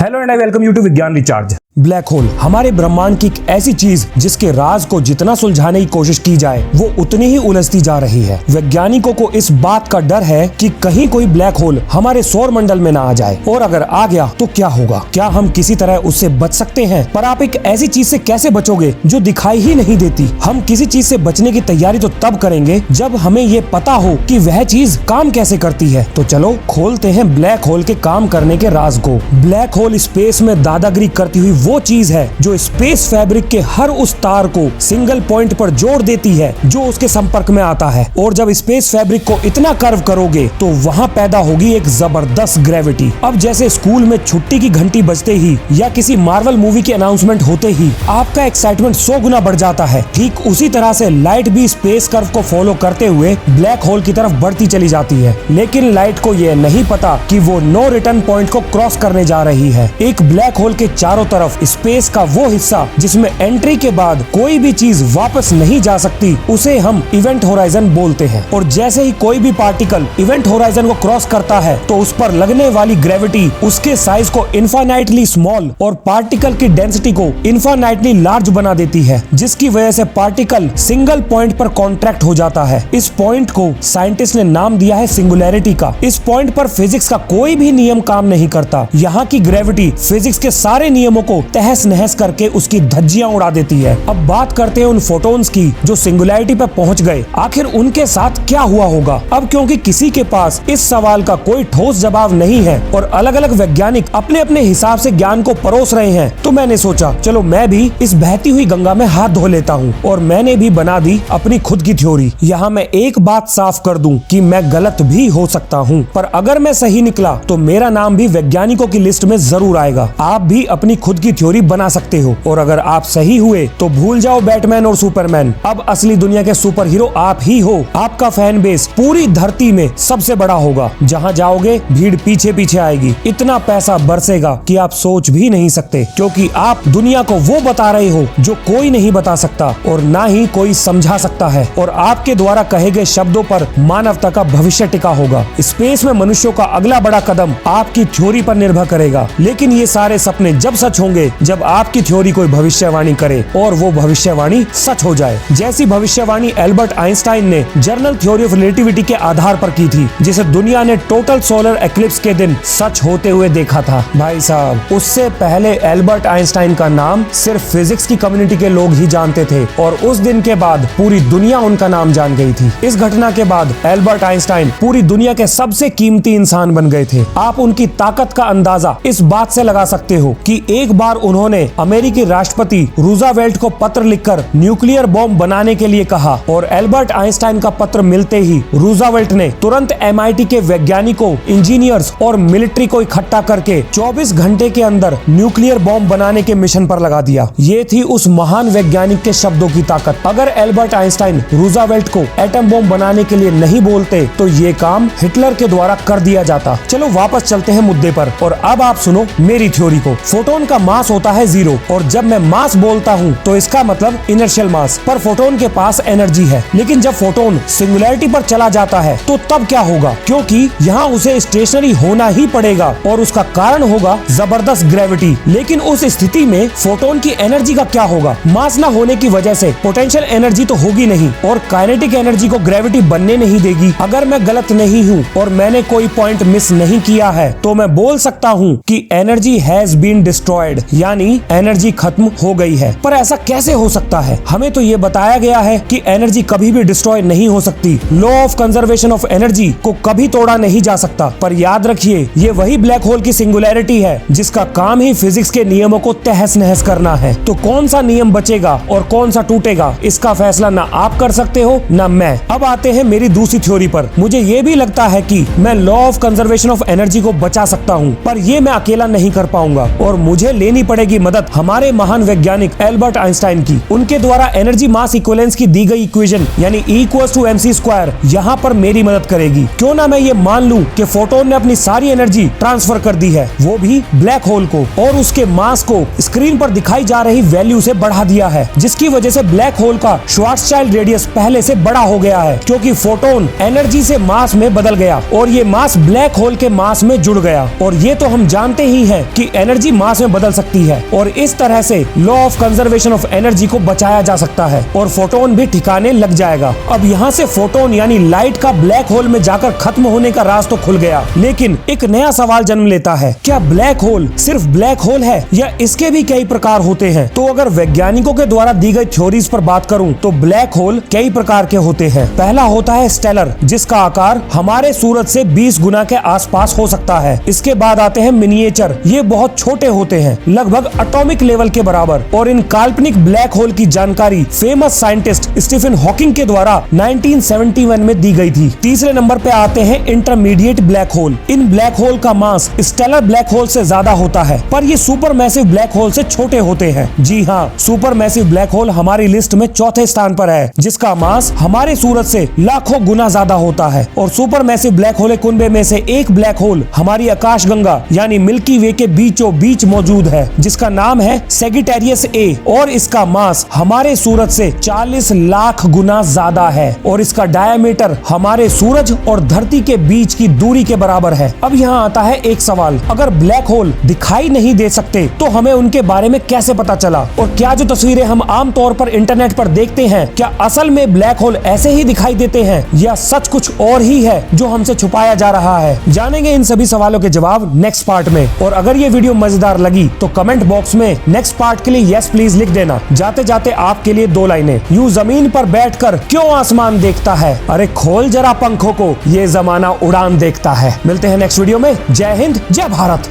Hello and I welcome you to Vigyan recharge. Black hole हमारे ब्रह्मांड की एक ऐसी चीज जिसके राज को जितना सुलझाने की कोशिश की जाए वो उतनी ही उलझती जा रही है। वैज्ञानिकों को इस बात का डर है कि कहीं कोई ब्लैक होल हमारे सौर मंडल में ना आ जाए, और अगर आ गया तो क्या होगा, क्या हम किसी तरह उससे बच सकते हैं। पर आप एक ऐसी चीज से कैसे बचोगे जो दिखाई ही नहीं देती। हम किसी चीज से बचने की तैयारी तो तब करेंगे जब हमें ये पता हो कि वह चीज काम कैसे करती है। तो चलो खोलते हैं ब्लैक होल के काम करने के राज को। ब्लैक होल स्पेस में दादागिरी करती हुई वो चीज है जो स्पेस फैब्रिक के हर उस तार को सिंगल पॉइंट पर जोड़ देती है जो उसके संपर्क में आता है। और जब स्पेस फैब्रिक को इतना कर्व करोगे तो वहां पैदा होगी एक जबरदस्त ग्रेविटी। अब जैसे स्कूल में छुट्टी की घंटी बजते ही या किसी मार्वल मूवी की अनाउंसमेंट होते ही आपका एक्साइटमेंट 100 गुना बढ़ जाता है, ठीक उसी तरह से लाइट भी स्पेस कर्व को फॉलो करते हुए ब्लैक होल की तरफ बढ़ती चली जाती है। लेकिन लाइट को यह नहीं पता कि वो नो रिटर्न पॉइंट को क्रॉस करने जा रही है। एक ब्लैक होल के चारों तरफ स्पेस का वो हिस्सा जिसमें एंट्री के बाद कोई भी चीज वापस नहीं जा सकती उसे हम इवेंट होराइजन बोलते हैं। और जैसे ही कोई भी पार्टिकल इवेंट होराइजन को क्रॉस करता है तो उस पर लगने वाली ग्रेविटी उसके साइज को इनफाइनाइटली स्मॉल और पार्टिकल की डेंसिटी को इनफाइनाइटली लार्ज बना देती है, जिसकी वजह से पार्टिकल सिंगल पॉइंट पर कॉन्ट्रैक्ट हो जाता है। इस पॉइंट को साइंटिस्ट ने नाम दिया है सिंगुलैरिटी का। इस पॉइंट पर फिजिक्स का कोई भी नियम काम नहीं करता। यहाँ की ग्रेविटी फिजिक्स के सारे नियमों को तहस नहस करके उसकी धज्जियां उड़ा देती है। अब बात करते हैं उन फोटोन्स की जो सिंगुलैरिटी पर पहुंच गए, आखिर उनके साथ क्या हुआ होगा। अब क्योंकि किसी के पास इस सवाल का कोई ठोस जवाब नहीं है और अलग अलग वैज्ञानिक अपने अपने हिसाब से ज्ञान को परोस रहे हैं, तो मैंने सोचा चलो मैं भी इस बहती हुई गंगा में हाथ धो लेता हूँ और मैंने भी बना दी अपनी खुद की थ्योरी। यहाँ मैं एक बात साफ कर दूं कि मैं गलत भी हो सकता हूँ, पर अगर मैं सही निकला तो मेरा नाम भी वैज्ञानिकों की लिस्ट में जरूर आएगा। आप भी अपनी खुद की थ्योरी बना सकते हो, और अगर आप सही हुए तो भूल जाओ बैटमैन और सुपरमैन। अब असली दुनिया के सुपर हीरो आप ही हो। आपका फैन बेस पूरी धरती में सबसे बड़ा होगा। जहाँ जाओगे भीड़ पीछे पीछे आएगी। इतना पैसा बरसेगा कि आप सोच भी नहीं सकते, क्योंकि आप दुनिया को वो बता रहे हो जो कोई नहीं बता सकता और ना ही कोई समझा सकता है। और आपके द्वारा कहे गए शब्दों पर मानवता का भविष्य टिका होगा। स्पेस में मनुष्यों का अगला बड़ा कदम आपकी थ्योरी पर निर्भर करेगा। लेकिन ये सारे सपने जब सच होंगे जब आपकी थ्योरी कोई भविष्यवाणी करे और वो भविष्यवाणी सच हो जाए। जैसी भविष्यवाणी एल्बर्ट आइंस्टाइन ने जनरल थ्योरी ऑफ रिलेटिविटी के आधार पर की थी, जिसे दुनिया ने टोटल सोलर एक्लिप्स के दिन सच होते हुए देखा था। भाई साहब, उससे पहले एल्बर्ट आइंस्टाइन का नाम सिर्फ फिजिक्स की कम्युनिटी के लोग ही जानते थे और उस दिन के बाद पूरी दुनिया उनका नाम जान गई थी। इस घटना के बाद एल्बर्ट आइंस्टाइन पूरी दुनिया के सबसे कीमती इंसान बन गए थे। आप उनकी ताकत का अंदाजा इस बात से लगा सकते हो कि एक बार उन्होंने अमेरिकी राष्ट्रपति रूजावेल्ट को पत्र लिखकर न्यूक्लियर बॉम्ब बनाने के लिए कहा, और एल्बर्ट आइंस्टाइन का पत्र मिलते ही रूजावेल्ट ने तुरंत MIT के वैज्ञानिकों, इंजीनियर्स और मिलिट्री को इकट्ठा करके 24 घंटे के अंदर न्यूक्लियर बॉम्ब बनाने के मिशन पर लगा दिया। ये थी उस महान वैज्ञानिक के शब्दों की ताकत। अगर एल्बर्ट आइंस्टाइन रूजावेल्ट को एटम बॉम्ब बनाने के लिए नहीं बोलते तो ये काम हिटलर के द्वारा कर दिया जाता। चलो वापस चलते हैं मुद्दे पर, और अब आप सुनो मेरी थ्योरी को। फोटोन का मास होता है 0, और जब मैं मास बोलता हूँ तो इसका मतलब इनर्शियल मास। पर फोटोन के पास एनर्जी है। लेकिन जब फोटोन सिंगुलैरिटी पर चला जाता है तो तब क्या होगा, क्योंकि यहाँ उसे स्टेशनरी होना ही पड़ेगा और उसका कारण होगा जबरदस्त ग्रेविटी। लेकिन उस स्थिति में फोटोन की एनर्जी का क्या होगा। मास न होने की वजह से पोटेंशियल एनर्जी तो होगी नहीं, और काइनेटिक एनर्जी को ग्रेविटी बनने नहीं देगी। अगर मैं गलत नहीं हूँ और मैंने कोई पॉइंट मिस नहीं किया है तो मैं बोल सकता हूँ कि एनर्जी हैज बीन डिस्ट्रॉयड, यानी एनर्जी खत्म हो गई है। पर ऐसा कैसे हो सकता है। हमें तो ये बताया गया है कि एनर्जी कभी भी डिस्ट्रॉय नहीं हो सकती। Law of conservation of energy को कभी तोड़ा नहीं जा सकता। पर याद रखिए, ये वही ब्लैक होल की सिंगुलैरिटी है जिसका काम ही फिजिक्स के नियमों को तहस नहस करना है। तो कौन सा नियम बचेगा और कौन सा टूटेगा, इसका फैसला ना आप कर सकते हो ना मैं। अब आते हैं मेरी दूसरी थ्योरी पर। मुझे ये भी लगता है कि मैं law of conservation of energy को बचा सकता हूँ, पर ये मैं अकेला नहीं कर पाऊंगा और मुझे लेने लेनी पड़ेगी मदद हमारे महान वैज्ञानिक एल्बर्ट आइंस्टाइन की। उनके द्वारा एनर्जी मास इक्विवेलेंस की दी गई इक्वेशन यानी E=mc² यहाँ पर मेरी मदद करेगी। क्यों ना मैं ये मान लूं कि फोटोन ने अपनी सारी एनर्जी ट्रांसफर कर दी है, वो भी ब्लैक होल को, और उसके मास को स्क्रीन पर दिखाई जा रही वैल्यू से बढ़ा दिया है, जिसकी वजह से ब्लैक होल का श्वार्ज़चाइल्ड रेडियस पहले से बड़ा हो गया है, क्योंकि फोटोन एनर्जी से मास में बदल गया और ये मास ब्लैक होल के मास में जुड़ गया। और ये तो हम जानते ही हैं कि एनर्जी मास में बदल सकती है और इस तरह से law of conservation of energy को बचाया जा सकता है और फोटोन भी ठिकाने लग जाएगा। अब यहाँ से फोटोन यानी लाइट का ब्लैक होल में जाकर खत्म होने का राज तो खुल गया, लेकिन एक नया सवाल जन्म लेता है, क्या ब्लैक होल सिर्फ ब्लैक होल है या इसके भी कई प्रकार होते हैं? तो अगर वैज्ञानिकों के द्वारा दी गई थ्योरीज पर बात करूं तो ब्लैक होल कई प्रकार के होते हैं। पहला होता है स्टेलर, जिसका आकार हमारे सूरज से 20 गुना के आसपास हो सकता है। इसके बाद आते हैं मिनिएचर, ये बहुत छोटे होते हैं, लगभग एटॉमिक लेवल के बराबर, और इन काल्पनिक ब्लैक होल की जानकारी फेमस साइंटिस्ट स्टीफन हॉकिंग के द्वारा 1971 में दी गई थी। तीसरे नंबर पे आते हैं इंटरमीडिएट ब्लैक होल। इन ब्लैक होल का मास स्टेलर ब्लैक होल से ज्यादा होता है, पर ये सुपर मैसिव ब्लैक होल से छोटे होते हैं। जी हाँ, सुपर मैसिव ब्लैक होल हमारी लिस्ट में चौथे स्थान पर है, जिसका मास हमारे सूरज से लाखों गुना ज्यादा होता है। और सुपर मैसिव ब्लैक होल कुनबे में से एक ब्लैक होल हमारी आकाशगंगा यानी मिल्की वे के बीचों बीच मौजूद है, जिसका नाम है सेजिटेरियस ए, और इसका मास हमारे सूरज से 40 लाख गुना ज्यादा है और इसका डायमीटर हमारे सूरज और धरती के बीच की दूरी के बराबर है। अब यहाँ आता है एक सवाल, अगर ब्लैक होल दिखाई नहीं दे सकते तो हमें उनके बारे में कैसे पता चला? और क्या जो तस्वीरें हम आमतौर पर इंटरनेट पर देखते हैं, क्या असल में ब्लैक होल ऐसे ही दिखाई देते हैं या सच कुछ और ही है जो हमसे छुपाया जा रहा है? जानेंगे इन सभी सवालों के जवाब नेक्स्ट पार्ट में। और अगर ये वीडियो मजेदार लगी तो कमेंट बॉक्स में नेक्स्ट पार्ट के लिए यस प्लीज लिख देना। जाते जाते आपके लिए 2 लाइनें, यूं जमीन पर बैठकर क्यों आसमान देखता है, अरे खोल जरा पंखों को, ये जमाना उड़ान देखता है। मिलते हैं नेक्स्ट वीडियो में। जय हिंद, जय भारत।